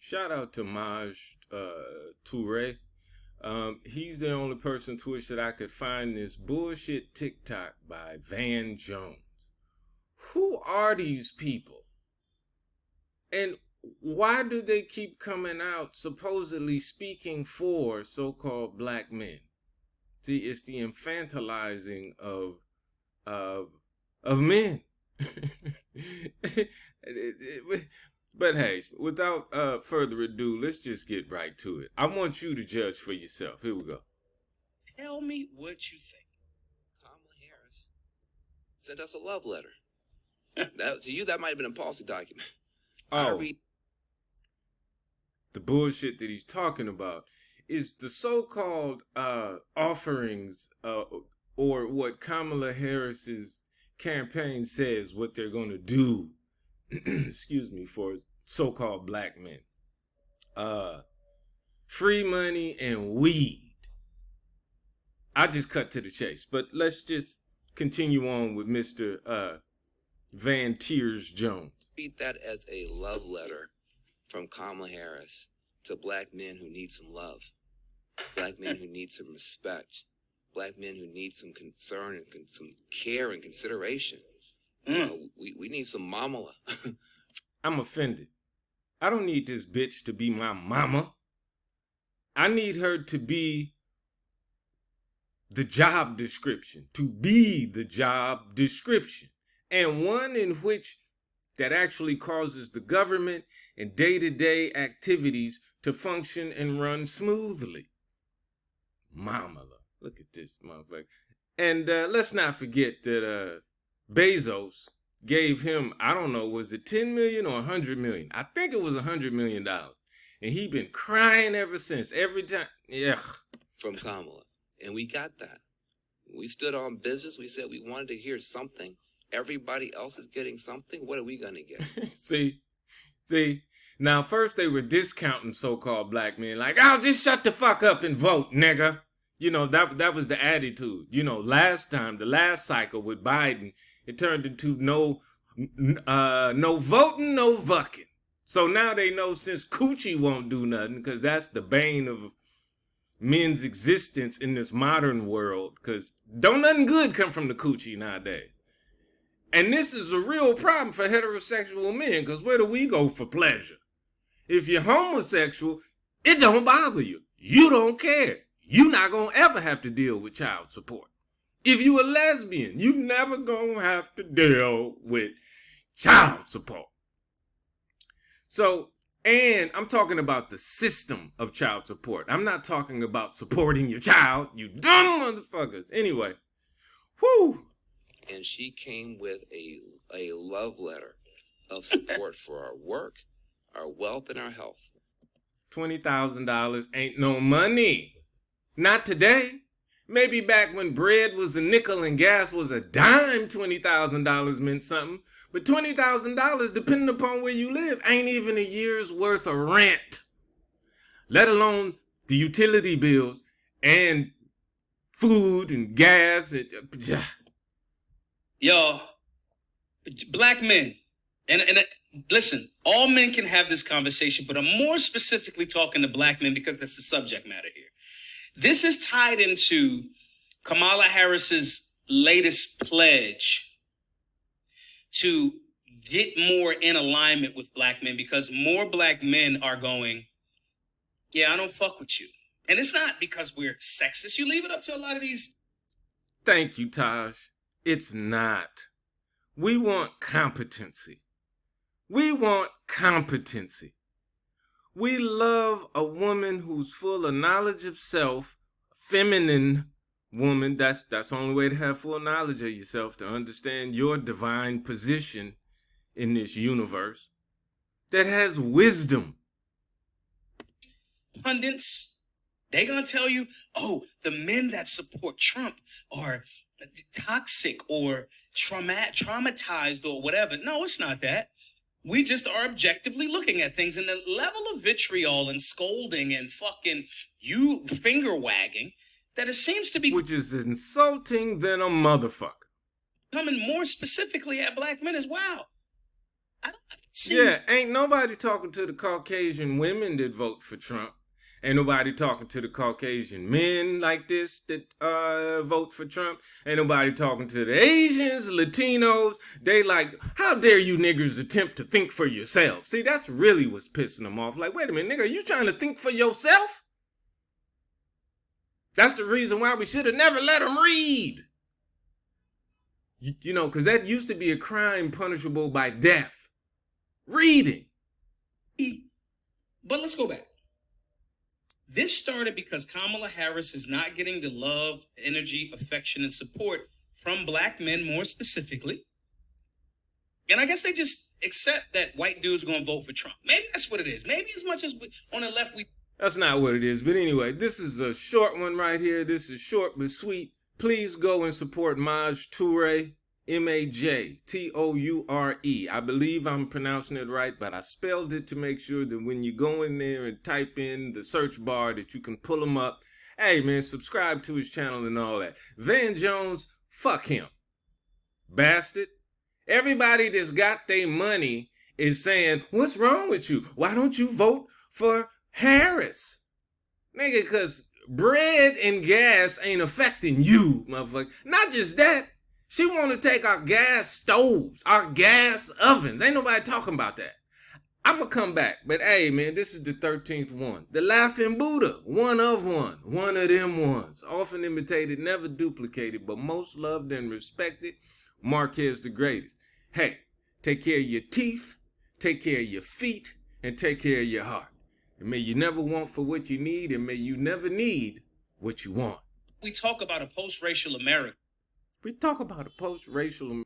Shout out to Maj Toure. He's the only person to which that I could find this bullshit TikTok by Van Jones. Who are these people? And why do they keep coming out supposedly speaking for so-called black men? See, it's the infantilizing of men. But hey, without further ado, let's just get right to it. I want you to judge for yourself. Here we go. Tell me what you think. Kamala Harris sent us a love letter. That, to you, that might have been a policy document. Oh, the bullshit that he's talking about is the so-called offerings or what Kamala Harris's campaign says what they're going to do excuse me, for so-called black men. Free money and weed. I just cut to the chase, but let's just continue on with Mr. Van Tears Jones. Read that as a love letter from Kamala Harris to black men who need some love, black men who need some respect, black men who need some concern and some care and consideration. We need some mamala. I'm offended. I don't need this bitch to be my mama. I need her to be the job description, to be the job description, and one in which that actually causes the government and day-to-day activities to function and run smoothly. Mamala. Look at this motherfucker. And let's not forget that Bezos gave him, I don't know, was it 10 million or 100 million? I think it was $100 million. And he been crying ever since. Every time. Yeah. From Kamala. And we got that. We stood on business. We said we wanted to hear something. Everybody else is getting something. What are we going to get? See. Now, first they were discounting so-called black men. Like, oh, just shut the fuck up and vote, nigga. You know, that was the attitude. You know, last time, the last cycle with Biden, it turned into no voting, no vucking. So now they know since coochie won't do nothing, because that's the bane of men's existence in this modern world, because don't nothing good come from the coochie nowadays. And this is a real problem for heterosexual men, because where do we go for pleasure? If you're homosexual, it don't bother you. You don't care. You're not going to ever have to deal with child support. If you a lesbian, you never going to have to deal with child support. So, and I'm talking about the system of child support. I'm not talking about supporting your child, you dumb motherfuckers. Anyway, whoo. And she came with a love letter of support for our work, our wealth, and our health. $20,000 ain't no money. Not today. Maybe back when bread was a nickel and gas was a dime, $20,000 meant something. But $20,000, depending upon where you live, ain't even a year's worth of rent. Let alone the utility bills and food and gas. Y'all, black men, and listen, all men can have this conversation, but I'm more specifically talking to black men because that's the subject matter here. This is tied into Kamala Harris's latest pledge to get more in alignment with black men, because more black men are going, yeah, I don't fuck with you. And it's not because we're sexist. You leave it up to a lot of these. Thank you, Taj. It's not. We want competency. We want competency. We love a woman who's full of knowledge of self, feminine woman. That's the only way to have full knowledge of yourself, to understand your divine position in this universe, that has wisdom. Pundits, they're going to tell you, oh, the men that support Trump are toxic or traumatized or whatever. No, it's not that. We just are objectively looking at things, and the level of vitriol and scolding and fucking you finger wagging that it seems to be, which is insulting than a motherfucker, coming more specifically at black men as well. I Yeah, ain't nobody talking to the Caucasian women that vote for Trump. Ain't nobody talking to the Caucasian men like this that vote for Trump. Ain't nobody talking to the Asians, Latinos. They like, how dare you niggers attempt to think for yourselves? See, that's really what's pissing them off. Like, wait a minute, nigga, are you trying to think for yourself? That's the reason why we should have never let them read. You know, because that used to be a crime punishable by death. Reading. But let's go back. This started because Kamala Harris is not getting the love, energy, affection, and support from black men more specifically. And I guess they just accept that white dudes going to vote for Trump. Maybe that's what it is. Maybe as much as on the left we... That's not what it is. But anyway, this is a short one right here. This is short but sweet. Please go and support Maj Toure. Majtoure. I believe I'm pronouncing it right, but I spelled it to make sure that when you go in there and type in the search bar that you can pull him up. Hey, man, subscribe to his channel and all that. Van Jones, fuck him. Bastard. Everybody that's got their money is saying, what's wrong with you? Why don't you vote for Harris? Nigga, because bread and gas ain't affecting you, motherfucker. Not just that. She want to take our gas stoves, our gas ovens. Ain't nobody talking about that. I'm going to come back. But hey, man, this is the 13th one. The Laughing Buddha. One of one. One of them ones. Often imitated, never duplicated, but most loved and respected. Marquez the greatest. Hey, take care of your teeth, take care of your feet, and take care of your heart. And may you never want for what you need, and may you never need what you want. We talk about a post-racial America. We talk about a post-racial